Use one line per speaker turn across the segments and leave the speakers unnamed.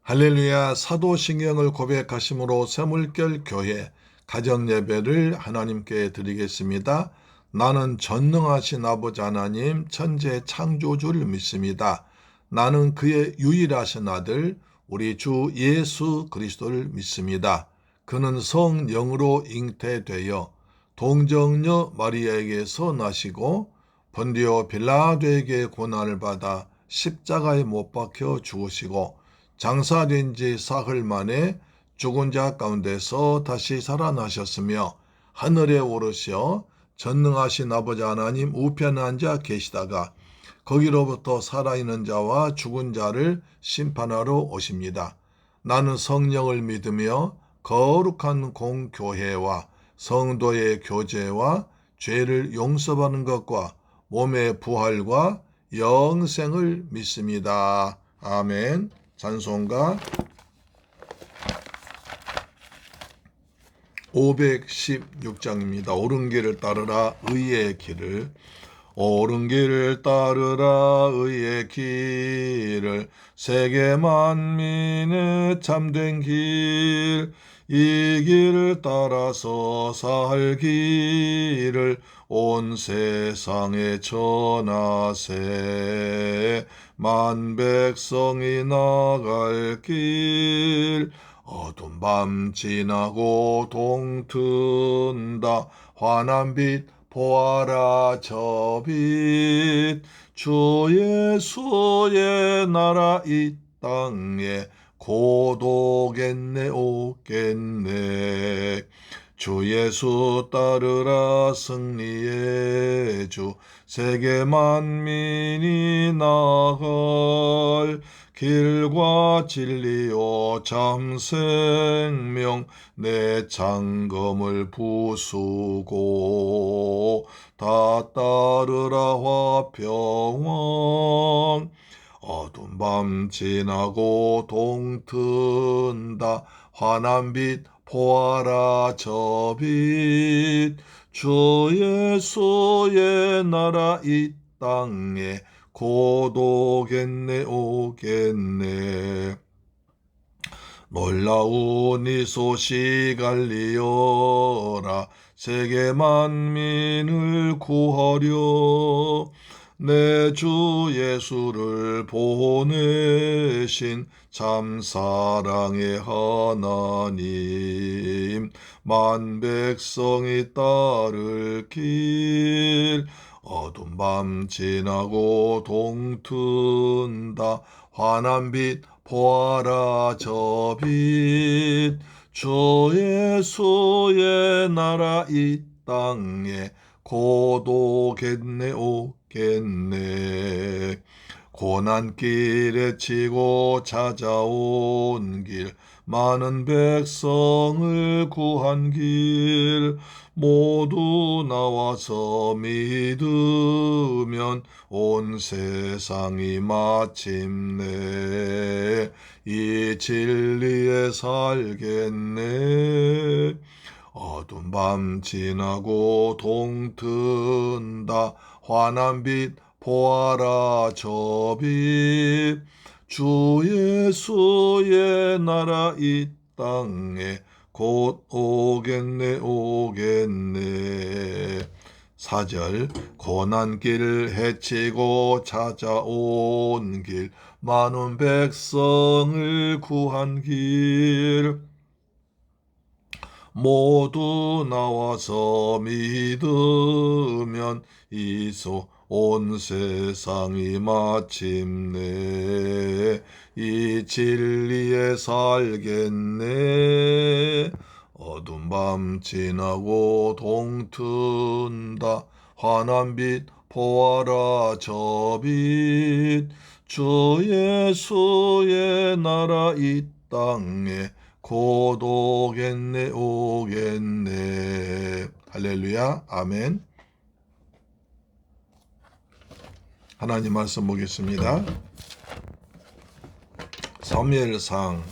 할렐루야. 사도신경을 고백하심으로 새물결 교회 가정예배를 하나님께 드리겠습니다. 나는 전능하신 아버지 하나님 천재 창조주를 믿습니다. 나는 그의 유일하신 아들 우리 주 예수 그리스도를 믿습니다. 그는 성령으로 잉태되어 동정녀 마리아에게서 나시고 본디오 빌라도에게 고난을 받아 십자가에 못 박혀 죽으시고 장사된 지 사흘 만에 죽은 자 가운데서 다시 살아나셨으며 하늘에 오르셔 전능하신 아버지 하나님 우편에 앉아 계시다가 거기로부터 살아있는 자와 죽은 자를 심판하러 오십니다. 나는 성령을 믿으며 거룩한 공교회와 성도의 교제와 죄를 용서받는 것과 몸의 부활과 영생을 믿습니다. 아멘. 찬송가 516장입니다. 옳은 길을 따르라 의의 길을. 옳은 길을 따르라 의의 길을. 세계 만민의 참된 길. 이 길을 따라서 살기를 온 세상에 전하세. 만 백성이 나갈 길. 어두운 밤 지나고 동튼다. 환한 빛 보아라 저 빛. 주 예수의 나라 이 땅에 고독겠네 오겠네. 주 예수 따르라 승리의 주. 세계 만민이 나갈 길과 진리요 참 생명. 내 창검을 부수고 다 따르라 화평왕. 어두운 밤 지나고 동튼다. 환한 빛 보아라 저 빛. 주 예수의 나라 이 땅에 고독겠네 오겠네. 놀라운 이 소식 알리어라. 세계 만민을 구하려 내 주 예수를 보내신 참 사랑의 하나님. 만 백성이 따를 길. 어두운 밤 지나고 동튼다. 환한 빛 보아라 저 빛. 주 예수의 나라 이 땅에 고독겠네 오겠네. 고난길에 치고 찾아온 길. 많은 백성을 구한 길. 모두 나와서 믿으면 온 세상이 마침내 이 진리에 살겠네. 어두운 밤 지나고 동튼다. 환한 빛 보아라 저 빛. 주 예수의 나라 이 땅에 곧 오겠네 오겠네. 4절 고난길 헤치고 찾아온 길. 많은 백성을 구한 길. 모두 나와서 믿으면 이소 온 세상이 마침내 이 진리에 살겠네. 어두운 밤 지나고 동튼다. 환한 빛 보아라 저 빛. 주 예수의 나라 이 땅에 고독겠네 오겠네. 할렐루야. 아멘. 하나님 말씀 보겠습니다. 사무엘상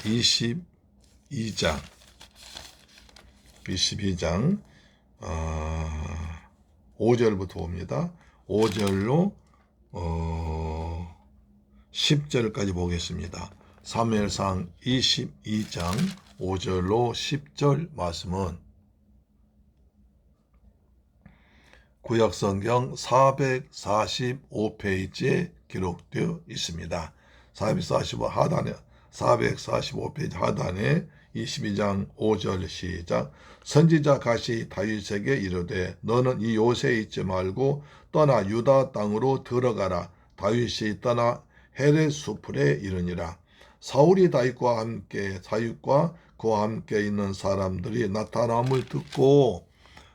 22장 5절부터 봅니다. 5절로 10절까지 보겠습니다. 사무엘상 22장 5절로 10절 말씀은 구약성경 445페이지에 기록되어 있습니다. 445페이지 하단에 22장 5절 시작. 선지자 갓이 다윗에게 이르되 너는 이 요새에 있지 말고 떠나 유다 땅으로 들어가라. 다윗이 떠나 헤렛 수풀에 이르니라. 사울이 다윗과 그와 함께 있는 사람들이 나타남을 듣고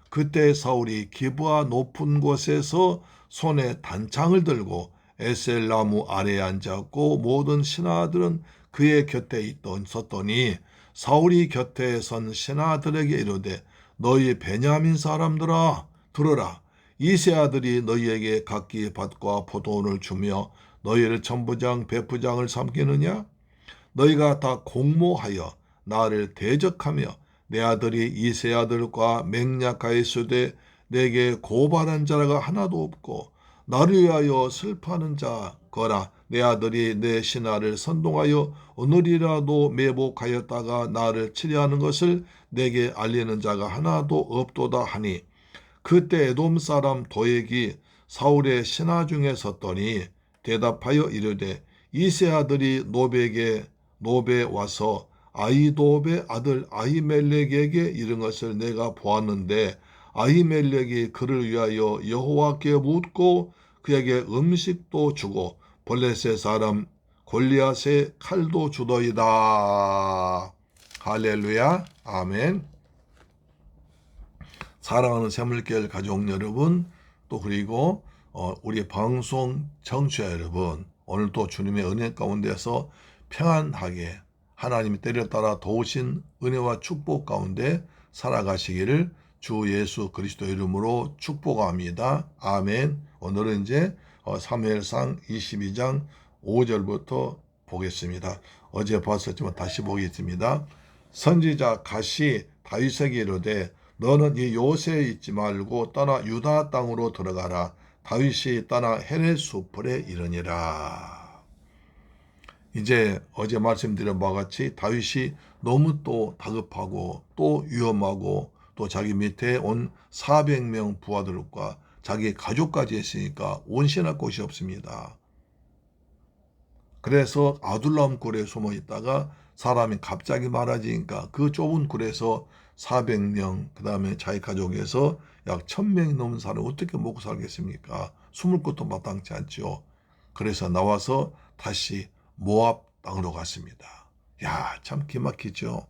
그때 사울이 기브아 높은 곳에서 손에 단창을 들고 에셀 나무 아래에 앉았고 모든 신하들은 그의 곁에 있었더니 사울이 곁에 선 신하들에게 이르되 너희 베냐민 사람들아 들으라. 이세 아들이 너희에게 각기 밭과 포도원을 주며 너희를 천부장 백부장을 삼기느냐? 너희가 다 공모하여 나를 대적하며 내 아들이 이세 아들과 맹약하였으되 내게 고발한 자가 하나도 없고 나를 위하여 슬퍼하는 자거라. 내 아들이 내 신하를 선동하여 오늘이라도 매복하였다가 나를 치려하는 것을 내게 알리는 자가 하나도 없도다 하니 그때 에돔 사람 도액이 사울의 신하 중에 섰더니 대답하여 이르되 이세 아들이 노베에 와서 아히도베 아들 아히멜렉에게 이른 것을 내가 보았는데 아히멜렉이 그를 위하여 여호와께 묻고 그에게 음식도 주고 블레셋 사람 골리앗의 칼도 주더이다. 할렐루야. 아멘. 사랑하는 새물교회 가족 여러분, 또 그리고 우리 방송 청취자 여러분, 오늘도 주님의 은혜 가운데서 평안하게 하나님이 때려 따라 도우신 은혜와 축복 가운데 살아가시기를 주 예수 그리스도 이름으로 축복합니다. 아멘. 오늘은 이제 사무엘상 22장 5절부터 보겠습니다. 어제 봤었지만 다시 보겠습니다. 선지자 갓이 다윗에게 이르되 너는 이 요새에 있지 말고 떠나 유다 땅으로 들어가라. 다윗이 떠나 헤렛 수풀에 이르니라. 이제 어제 말씀드린 바와 같이 다윗이 너무 또 다급하고 또 위험하고 또 자기 밑에 온 400명 부하들과 자기 가족까지 했으니까 온신할 곳이 없습니다. 그래서 아둘람 굴에 숨어 있다가 사람이 갑자기 많아지니까 그 좁은 굴에서 400명 그 다음에 자기 가족에서 약 1000명이 넘는 사람을 어떻게 먹고 살겠습니까? 숨을 곳도 마땅치 않죠. 그래서 나와서 다시 모압 땅으로 갔습니다. 야, 참 기막히죠.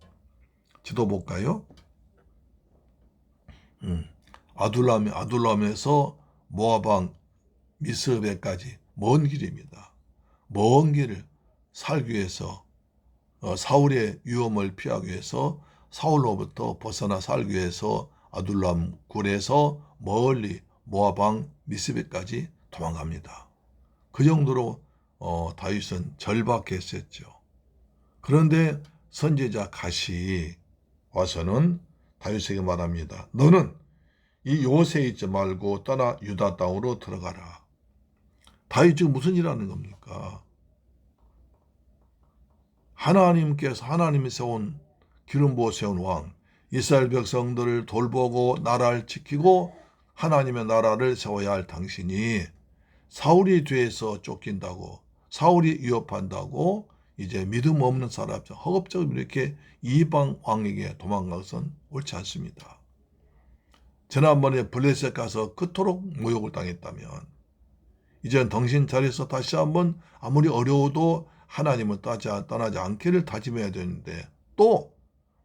지도 볼까요? 아둘람에서 모압 왕 미스베까지 먼 길입니다. 먼 길을 살기 위해서 사울의 위험을 피하기 위해서 사울로부터 벗어나 살기 위해서 아둘람 굴에서 멀리 모압 왕 미스베까지 도망갑니다. 그 정도로 다윗은 절박했었죠. 그런데 선지자 갓이 와서는 다윗에게 말합니다. 너는 이 요새에 있지 말고 떠나 유다 땅으로 들어가라. 다윗 지금 무슨 일 하는 겁니까? 하나님이 세운 기름 부어 세운 왕, 이스라엘 백성들을 돌보고 나라를 지키고 하나님의 나라를 세워야 할 당신이 사울이 뒤에서 쫓긴다고, 사울이 위협한다고 이제 믿음 없는 사람, 허겁적으로 이렇게 이방 왕에게 도망가선 옳지 않습니다. 지난번에 블레셋 가서 그토록 모욕을 당했다면 이제는 정신 차려서 다시 한번 아무리 어려워도 하나님을 떠나지 않기를 다짐해야 되는데 또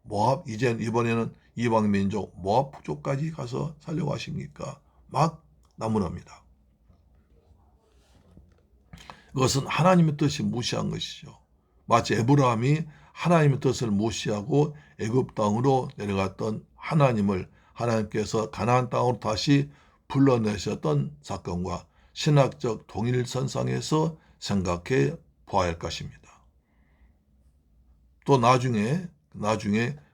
모압 이번에는 이방 민족 모압 쪽까지 가서 살려고 하십니까? 막 나무랍니다. 그것은 하나님의 뜻이 무시한 것이죠. 마치 에브라함이 하나님의 뜻을 무시하고 애굽 땅으로 내려갔던 하나님께서 가나안 땅으로 다시 불러내셨던 사건과 신학적 동일선상에서 생각해 보아야 할 것입니다. 또 나중에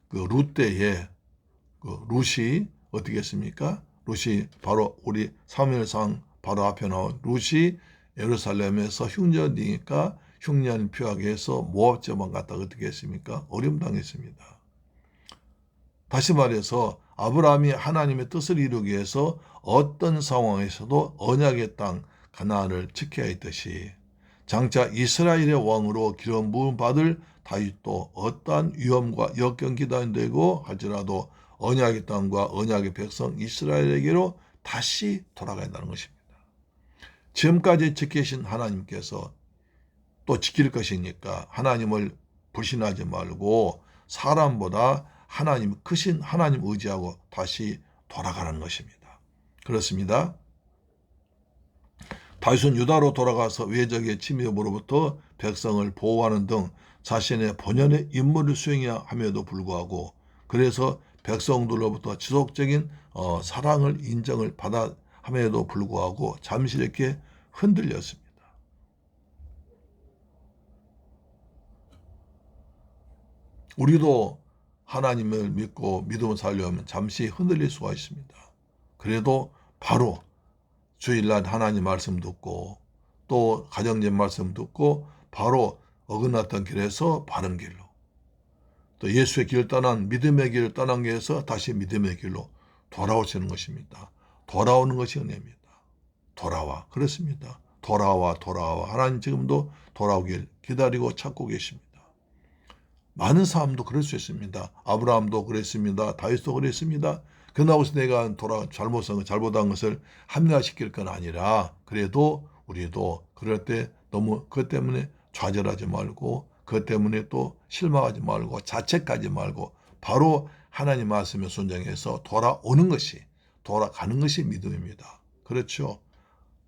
그 룻 때에 룻이 어떻게 했습니까? 룻이 바로 우리 사무엘상 바로 앞에 나온 룻이 예루살렘에서 흉년이니까 흉년 피하기 위해서 모압지방 갔다가 어떻게 했습니까? 어려움 당했습니다. 다시 말해서 아브라함이 하나님의 뜻을 이루기 위해서 어떤 상황에서도 언약의 땅 가나안을 지켜야 했듯이 장차 이스라엘의 왕으로 기름 부음 받을 다윗도 어떠한 위험과 역경 기다리고 할지라도 언약의 땅과 언약의 백성 이스라엘에게로 다시 돌아가야 한다는 것입니다. 지금까지 지키신 하나님께서 또 지킬 것이니까 하나님을 불신하지 말고 사람보다 하나님 크신 하나님 의지하고 다시 돌아가는 것입니다. 그렇습니다. 다윗은 유다로 돌아가서 외적의 침입으로부터 백성을 보호하는 등 자신의 본연의 임무를 수행해야 함에도 불구하고 그래서 백성들로부터 지속적인 사랑을 인정을 받아 함에도 불구하고 잠시 이렇게 흔들렸습니다. 우리도 하나님을 믿고 믿음을 살려면 잠시 흔들릴 수가 있습니다. 그래도 바로 주일날 하나님 말씀 듣고 또 가정집 말씀 듣고 바로 어긋났던 길에서 바른 길로 또 예수의 길을 떠난 믿음의 길을 떠난 길에서 다시 믿음의 길로 돌아오시는 것입니다. 돌아오는 것이 은혜입니다. 돌아와. 그렇습니다. 돌아와. 하나님 지금도 돌아오길 기다리고 찾고 계십니다. 많은 사람도 그럴 수 있습니다. 아브라함도 그랬습니다. 다윗도 그랬습니다. 그러고 내가 잘못한 것을 합리화시킬 건 아니라 그래도 우리도 그럴 때 너무 그것 때문에 좌절하지 말고 그것 때문에 또 실망하지 말고 자책하지 말고 바로 하나님 말씀에 순종해서 돌아가는 것이 믿음입니다. 그렇죠.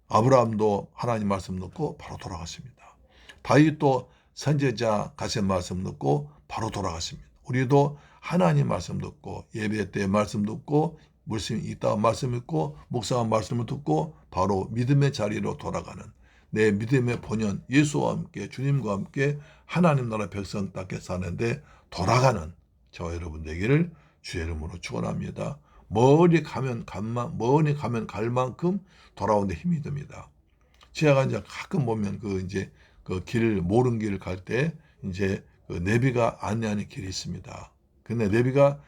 아브라함도 하나님 말씀 듣고 바로 돌아갔습니다. 다윗도 선지자 가신 말씀 듣고 바로 돌아갔습니다. 우리도 하나님 말씀 듣고 예배 때 말씀 듣고 물심이 있다 말씀 듣고 묵상한 말씀을 듣고 바로 믿음의 자리로 돌아가는 내 믿음의 본연 예수와 함께 주님과 함께 하나님 나라 백성답게 사는데 돌아가는 저와 여러분 되기를 주의 이름으로 축원합니다. 멀리 가면 갈 만큼 돌아오는데 힘이 듭니다. 제가 이제 가끔 보면 그 길 모르는 길을 갈 때 이제 그 내비가 안내하는 길이 있습니다. 근데 내비가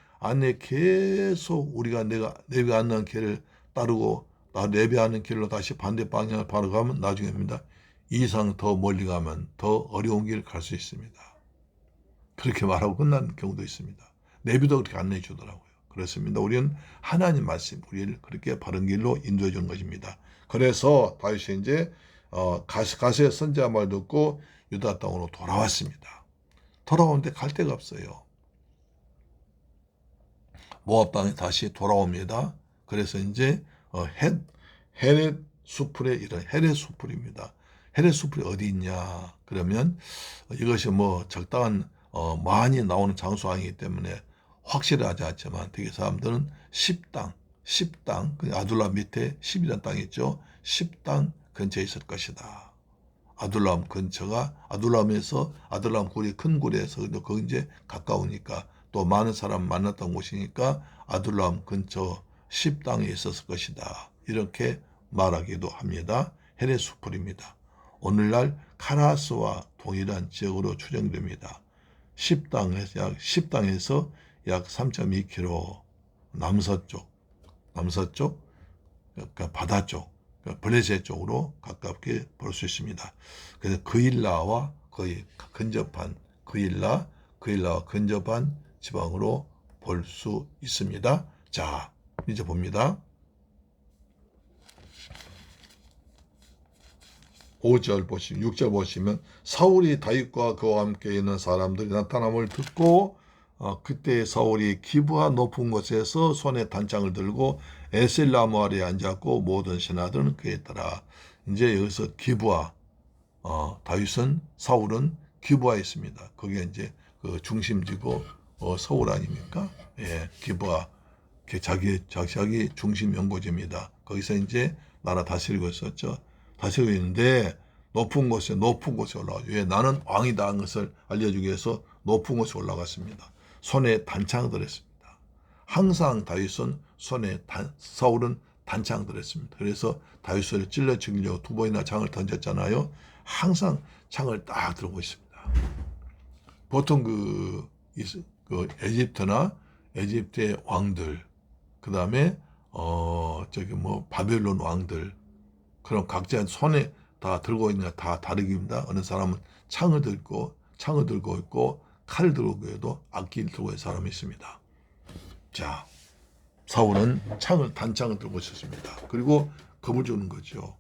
계속 우리가 내비가 안내하는 길을 따르고 내비하는 길로 다시 반대 방향을 바로 가면 나중에 됩니다. 이상 더 멀리 가면 더 어려운 길을 갈 수 있습니다. 그렇게 말하고 끝나는 경우도 있습니다. 내비도 그렇게 안내해 주더라고요. 그렇습니다. 우리는 하나님 말씀, 우리를 그렇게 바른 길로 인도해 주는 것입니다. 그래서 다윗이 이제 가세 선지자 말 듣고 유다 땅으로 돌아왔습니다. 돌아오는데 갈 데가 없어요. 모압 땅에 다시 돌아옵니다. 그래서 이제 헤렛 수풀에 이런 헤렛 수풀입니다. 헤렛 수풀이 어디 있냐? 그러면 이것이 적당한 많이 나오는 장소 아니기 때문에 확실하지 않지만 되게 사람들은 10땅 아둘람 밑에 10이라는 땅이 있죠. 10땅 근처에 있을 것이다. 아둘람 근처가 아둘람 굴이 큰 굴에서 거기 이제 가까우니까 또 많은 사람 만났던 곳이니까 아둘람 근처 10땅에 있었을 것이다. 이렇게 말하기도 합니다. 헤렛 수풀입니다. 오늘날 카라스와 동일한 지역으로 추정됩니다. 10땅에서 약 3.2km 남서쪽 그러니까 바다 쪽 블레셋 쪽으로 가깝게 볼 수 있습니다. 그래서 그일라와 거의 근접한 그일라와 근접한 지방으로 볼 수 있습니다. 자, 이제 봅니다. 5절 보시면 6절 보시면 사울이 다윗과 그와 함께 있는 사람들이 나타남을 듣고 그때 사울이 기브아 높은 곳에서 손에 단창을 들고 에셀나무 아래에 앉았고 모든 신하들은 그에 따라 이제 여기서 기브아 사울은 기브아에 있습니다. 그게 이제 그 중심지고 서울 아닙니까? 예, 기브아 자기 중심 연고지입니다. 거기서 이제 나라 다스리고 있었죠. 다스리고 있는데 높은 곳에 올라가죠. 왜? 나는 왕이다 하는 것을 알려주기 위해서 높은 곳에 올라갔습니다. 손에 단창을 들었습니다. 항상 사울은 단창 들었습니다. 그래서 다윗을 찔러 죽이려고 2번이나 창을 던졌잖아요. 항상 창을 딱 들고 있습니다. 보통 그 에집트나 에집트의 왕들, 그 다음에 바벨론 왕들, 그런 각자 손에 다 들고 있는 다 다르기입니다. 어느 사람은 창을 들고 있고 칼을 들고 있고 악기를 들고 있는 사람이 있습니다. 자, 사울은 단창을 들고 있었습니다. 그리고 겁을 주는 거죠.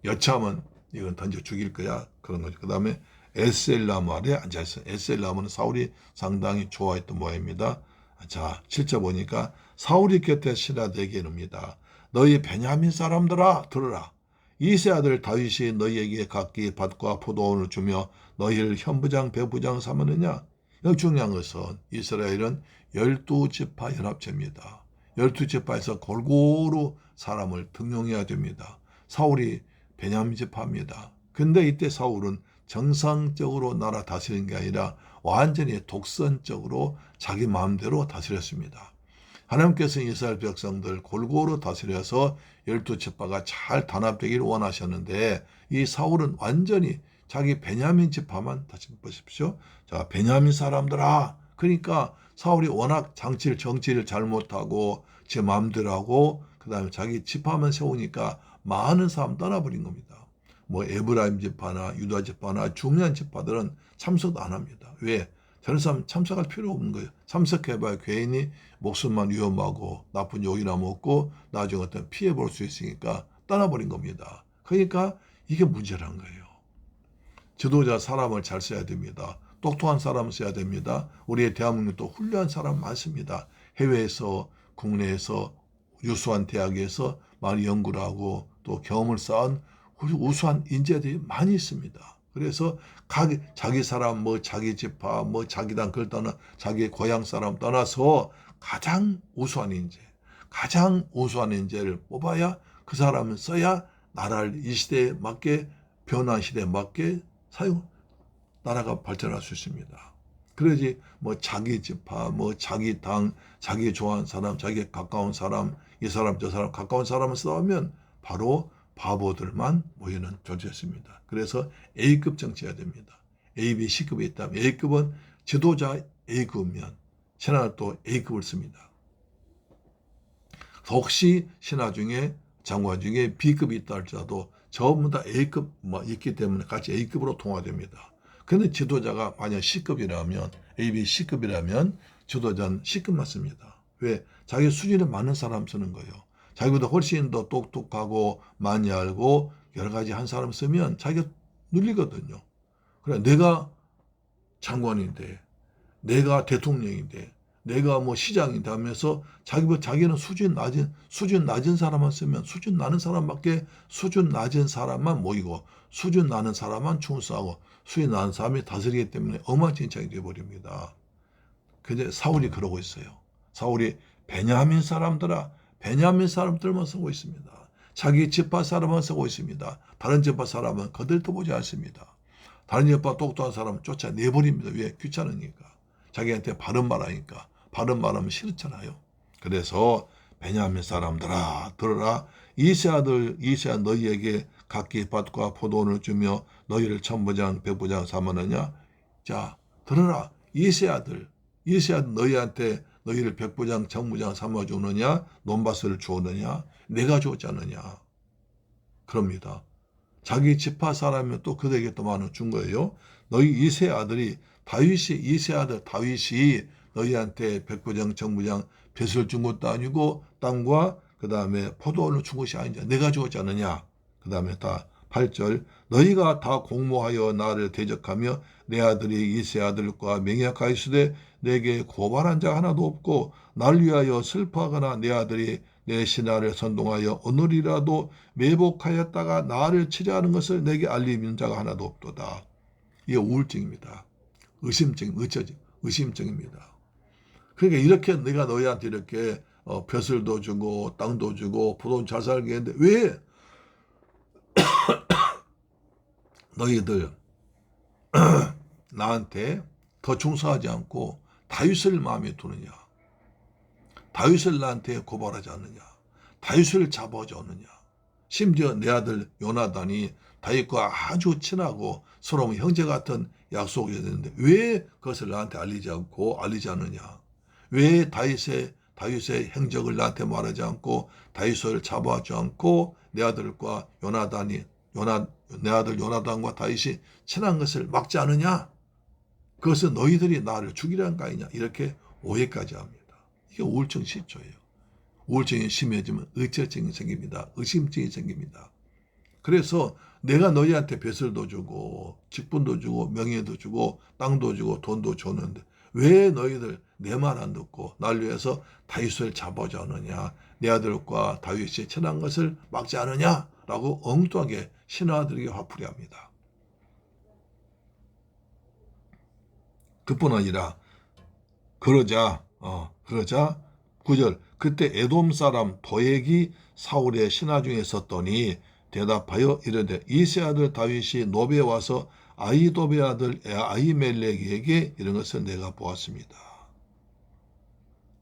여차하면 이건 던져 죽일 거야. 그런 거죠. 그 다음에 에셀나무 아래 앉아있어요. 에셀나무는 사울이 상당히 좋아했던 모양입니다. 자, 실제 보니까 사울이 곁에 신하들에게 이릅니다. 너희 베냐민 사람들아 들으라. 이세 아들 다윗이 너희에게 각기 밭과 포도원을 주며 너희를 현부장 백부장 삼았느냐. 여기 중요한 것은 이스라엘은 12지파 연합체입니다. 12지파에서 골고루 사람을 등용해야 됩니다. 사울이 베냐민 지파입니다. 근데 이때 사울은 정상적으로 나라 다스리는 게 아니라 완전히 독선적으로 자기 마음대로 다스렸습니다. 하나님께서 이스라엘 백성들 골고루 다스려서 12지파가 잘 단합되기를 원하셨는데 이 사울은 완전히 자기 베냐민 지파만 다시 보십시오. 자, 베냐민 사람들아. 그러니까 사울이 워낙 정치를 잘못하고 제 마음대로 하고 그 다음에 자기 지파만 세우니까 많은 사람 떠나버린 겁니다. 뭐 에브라임 지파나 유다 지파나 중요한 지파들은 참석도 안 합니다. 왜? 저런 사람 참석할 필요 없는 거예요. 참석해봐야 괜히 목숨만 위험하고 나쁜 욕이나 먹고 나중에 어떤 피해 볼 수 있으니까 떠나버린 겁니다. 그러니까 이게 문제란 거예요. 지도자 사람을 잘 써야 됩니다. 똑똑한 사람을 써야 됩니다. 우리의 대한민국도 훌륭한 사람 많습니다. 해외에서 국내에서 유수한 대학에서 많이 연구를 하고 또 경험을 쌓은 우수한 인재들이 많이 있습니다. 그래서 자기 사람, 자기 지파, 자기 당 그걸 떠나 자기 고향 사람 떠나서 가장 우수한 인재를 뽑아야 그 사람을 써야 나라를 이 시대에 맞게 변화한 시대에 맞게 나라가 발전할 수 있습니다. 그러지 자기 지파, 자기 당, 자기 좋아하는 사람, 자기 가까운 사람, 이 사람 저 사람 가까운 사람을 싸우면 바로 바보들만 모이는 존재였습니다. 그래서 A급 정치해야 됩니다. A, B, C급이 있다면 A급은 지도자 A급이면 신하는 또 A급을 씁니다. 혹시 신하 중에 장관 중에 B급이 있다 할지라도 전부 다 A급 있기 때문에 같이 A급으로 통화됩니다. 그런데 지도자가 만약 C급이라면 A, B, C급이라면 지도자는 C급만 씁니다. 왜? 자기 수준에 맞는 사람 쓰는 거예요. 자기보다 훨씬 더 똑똑하고 많이 알고 여러 가지 한 사람 쓰면 자기가 눌리거든요. 그래, 내가 장관인데, 내가 대통령인데, 내가 시장인데 하면서 자기는 수준 낮은 사람만 쓰면 수준 낮은 사람만 모이고 수준 낮은 사람만 충성하고 수준 낮은 사람이 다스리기 때문에 엉망진창이 되어버립니다. 근데 사울이 그러고 있어요. 사울이 베냐민 사람들만 쓰고 있습니다. 자기 지파 사람만 쓰고 있습니다. 다른 지파 사람은 거들떠보지 않습니다. 다른 지파 똑똑한 사람은 쫓아내버립니다. 왜? 귀찮으니까. 자기한테 바른 말하니까. 바른 말하면 싫잖아요. 그래서 베냐민 사람들아 들으라. 이세아 너희에게 각기 밭과 포도원을 주며 너희를 천부장 백부장 삼았느냐. 자, 들으라. 이세아들 너희한테 너희를 백부장 정부장 삼아주느냐, 논밭을 주었느냐, 내가 주었지 않느냐. 그럽니다. 자기 지파 사람이면 또 그들에게 또 많은 준 거예요. 너희 이세 아들이 다윗이 너희한테 백부장 정부장 벼슬 준 것도 아니고 땅과 그 다음에 포도원을 준 것이 아니냐. 내가 주었지 않느냐. 그 다음에 다 8절 너희가 다 공모하여 나를 대적하며 내 아들이 이세 아들과 맹약하였으되 내게 고발한 자 하나도 없고 날 위하여 슬퍼하거나 내 아들이 내 신하를 선동하여 오늘이라도 매복하였다가 나를 치려하는 것을 내게 알리는 자가 하나도 없도다. 이게 우울증입니다. 의심증입니다. 그러니까 이렇게 내가 너희한테 이렇게 벼슬도 주고 땅도 주고 부돈 잘 살게 했는데 왜 너희들 나한테 더 충성하지 않고 다윗을 마음에 두느냐. 다윗을 나한테 고발하지 않느냐. 다윗을 잡아줬느냐. 심지어 내 아들 요나단이 다윗과 아주 친하고 서로 형제 같은 약속이었는데 왜 그것을 나한테 알리지 않느냐. 왜 다윗의 행적을 나한테 말하지 않고 다윗을 잡아주지 않고 내 아들 요나단과 다윗이 친한 것을 막지 않느냐. 그것은 너희들이 나를 죽이라는 거 아니냐. 이렇게 오해까지 합니다. 이게 우울증 시초예요. 우울증이 심해지면 의처증이 생깁니다. 의심증이 생깁니다. 그래서 내가 너희한테 벼슬도 주고 직분도 주고 명예도 주고 땅도 주고 돈도 줬는데 왜 너희들 내 말 안 듣고 날 위해서 다윗을 잡아오지 않느냐. 내 아들과 다윗이 친한 것을 막지 않느냐. 라고 엉뚱하게 신하들에게 화풀이합니다. 그뿐 아니라 그러자 9절 그때 에돔 사람 도액이 사울의 신하 중에 섰더니 대답하여 이르되 이세 아들 다윗이 노베에 와서 아히도베 아들 아히멜렉에게 이런 것을 내가 보았습니다.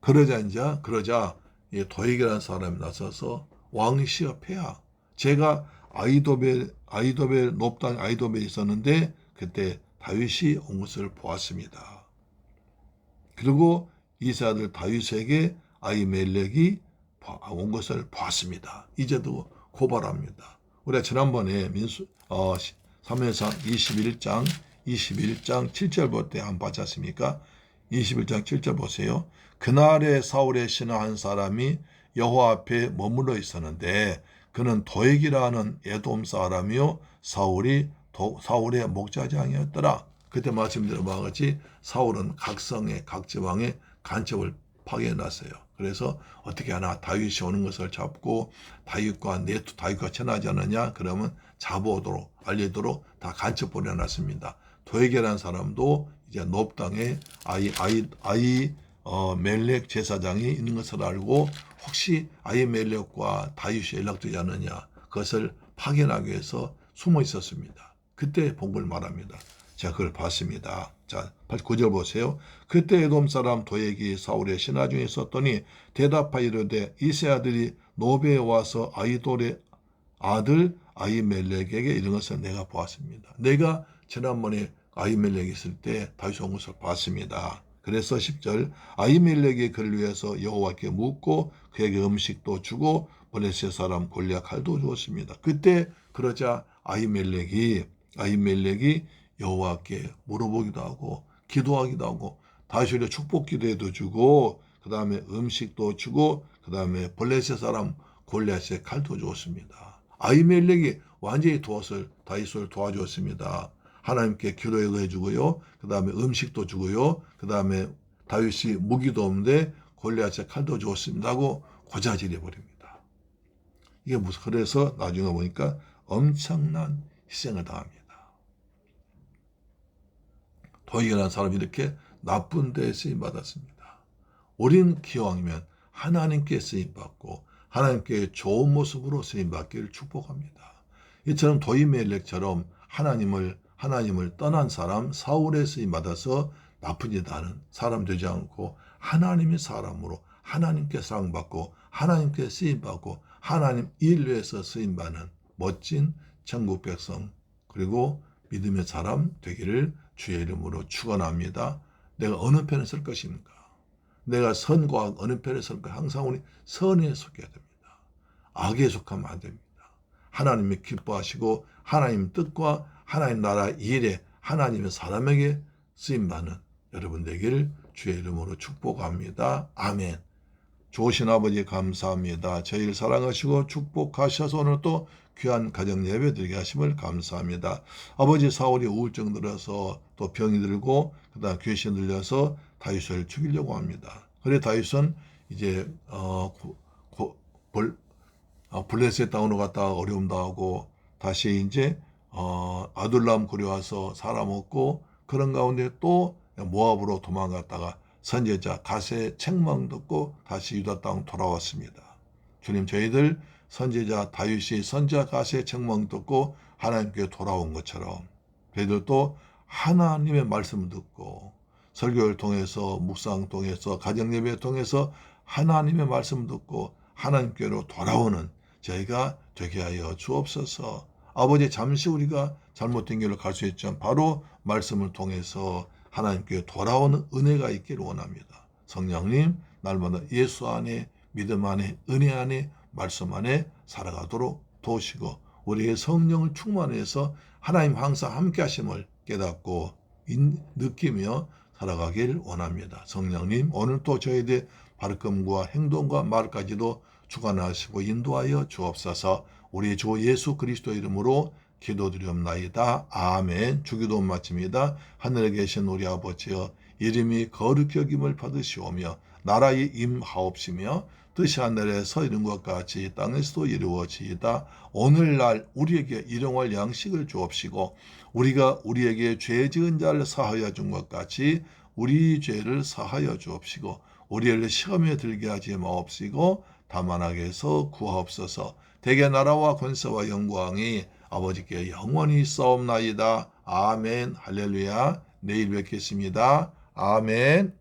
그러자 도액이라는 사람이 나서서 왕시업해야 제가 아히도벨 높당 아히도벨이 있었는데 그때 다윗이 온 것을 보았습니다. 그리고 이세 아들 다윗에게 아히멜렉이 온 것을 보았습니다. 이제도 고발합니다. 우리가 지난번에 사무엘상 21장 7절 볼 때 한번 봤지 않습니까? 21장 7절 보세요. 그날에 사울의 신하 한 사람이 여호와 앞에 머물러 있었는데 그는 도액이라는 에돔 사람이요 사울의 목자장이었더라. 그때 말씀드린 바와 같이 사울은 각 성에 각 지방에 간첩을 파견해놨어요. 그래서 어떻게 하나 다윗이 오는 것을 잡고 다윗과 친하지 않느냐 그러면 잡아오도록 알리도록 다 간첩 보내놨습니다. 도액이라는 사람도 이제 높당에 멜렉 제사장이 있는 것을 알고 혹시 아히멜렉과 다윗이 연락되지 않느냐 그것을 파견하기 위해서 숨어 있었습니다. 그때 본 걸 말합니다. 제가 그걸 봤습니다. 자, 9절 보세요. 그때 에돔 사람 도액이 사울의 신하 중에 있었더니 대답하여 이르되 이세 아들이 노베에 와서 아히돌의 아들 아히멜렉에게 이런 것을 내가 보았습니다. 내가 지난번에 아히멜렉이 있을 때 다윗이 온 것을 봤습니다. 그래서 10절 아히멜렉이 그를 위해서 여호와께 묻고 그에게 음식도 주고 블레셋 사람 골리앗 칼도 주었습니다. 그때 그러자 아히멜렉이 여호와께 물어보기도 하고 기도하기도 하고 다윗에게 축복 기도에도 주고 그 다음에 음식도 주고 그 다음에 블레셋 사람 골리앗의 칼도 주었습니다. 아히멜렉이 완전히 다윗을 도와주었습니다. 하나님께 기도에도 해주고요. 그 다음에 음식도 주고요. 그 다음에 다윗이 무기도 없는데 골리앗의 칼도 주었습니다 하고 고자질해 버립니다. 이게 그래서 나중에 보니까 엄청난 희생을 당합니다. 도액이라는 사람이 이렇게 나쁜 데에 쓰임받았습니다. 우리는 기왕이면 하나님께 쓰임받고 하나님께 좋은 모습으로 쓰임받기를 축복합니다. 이처럼 도이멜렉처럼 하나님을 떠난 사람 사울의 쓰임받아서 나쁜 짓 하는 사람 되지 않고 하나님의 사람으로 하나님께 사랑받고 하나님께 쓰임받고 하나님 일 위해서 쓰임받는 멋진 천국 백성 그리고 믿음의 사람 되기를 주의 이름으로 축원합니다. 내가 어느 편에 설 것입니까? 내가 선과 악 어느 편에 설 것인가? 항상 우리 선에 속해야 됩니다. 악에 속하면 안 됩니다. 하나님이 기뻐하시고 하나님 뜻과 하나님 나라 일에 하나님의 사람에게 쓰임받는 여러분 되기를 주의 이름으로 축복합니다. 아멘. 좋으신 아버지 감사합니다. 저희를 사랑하시고 축복하셔서 오늘 또 귀한 가정 예배 드리게 하심을 감사합니다. 아버지 사울이 우울증 들어서 또 병이 들고 그다음 귀신 들려서 다윗을 죽이려고 합니다. 그래 다윗은 이제 블레셋 땅으로 갔다가 어려움 당하고 다시 이제 아둘람 굴에 와서 살아먹고 그런 가운데 또 모압으로 도망갔다가 선제자 가세의 책망 듣고 다시 유다 땅 돌아왔습니다. 주님 저희들 선제자 다윗이 선제자 가세의 책망 듣고 하나님께 돌아온 것처럼 저희들도 하나님의 말씀을 듣고 설교를 통해서 묵상 통해서 가정예배 통해서 하나님의 말씀을 듣고 하나님께로 돌아오는 저희가 되게 하여 주옵소서. 아버지, 잠시 우리가 잘못된 길로 갈 수 있지만 바로 말씀을 통해서 하나님께 돌아오는 은혜가 있기를 원합니다. 성령님, 날마다 예수 안에, 믿음 안에, 은혜 안에, 말씀 안에 살아가도록 도우시고 우리의 성령을 충만해서 하나님 항상 함께 하심을 깨닫고 느끼며 살아가길 원합니다. 성령님, 오늘 또 저희들의 발걸음과 행동과 말까지도 주관하시고 인도하여 주옵소서. 우리 주 예수 그리스도 이름으로 기도드리옵나이다. 아멘. 주기도 마칩니다. 하늘에 계신 우리 아버지여, 이름이 거룩히 여김을 받으시오며 나라의 임하옵시며 뜻이 하늘에서 이룬 것 같이 땅에서도 이루어지이다. 오늘날 우리에게 일용할 양식을 주옵시고 우리가 우리에게 죄 지은 자를 사하여 준 것 같이 우리 죄를 사하여 주옵시고 우리를 시험에 들게 하지 마옵시고 다만 악에서 구하옵소서. 대개 나라와 권세와 영광이 아버지께 영원히 있사옵나이다. 아멘. 할렐루야. 내일 뵙겠습니다. 아멘.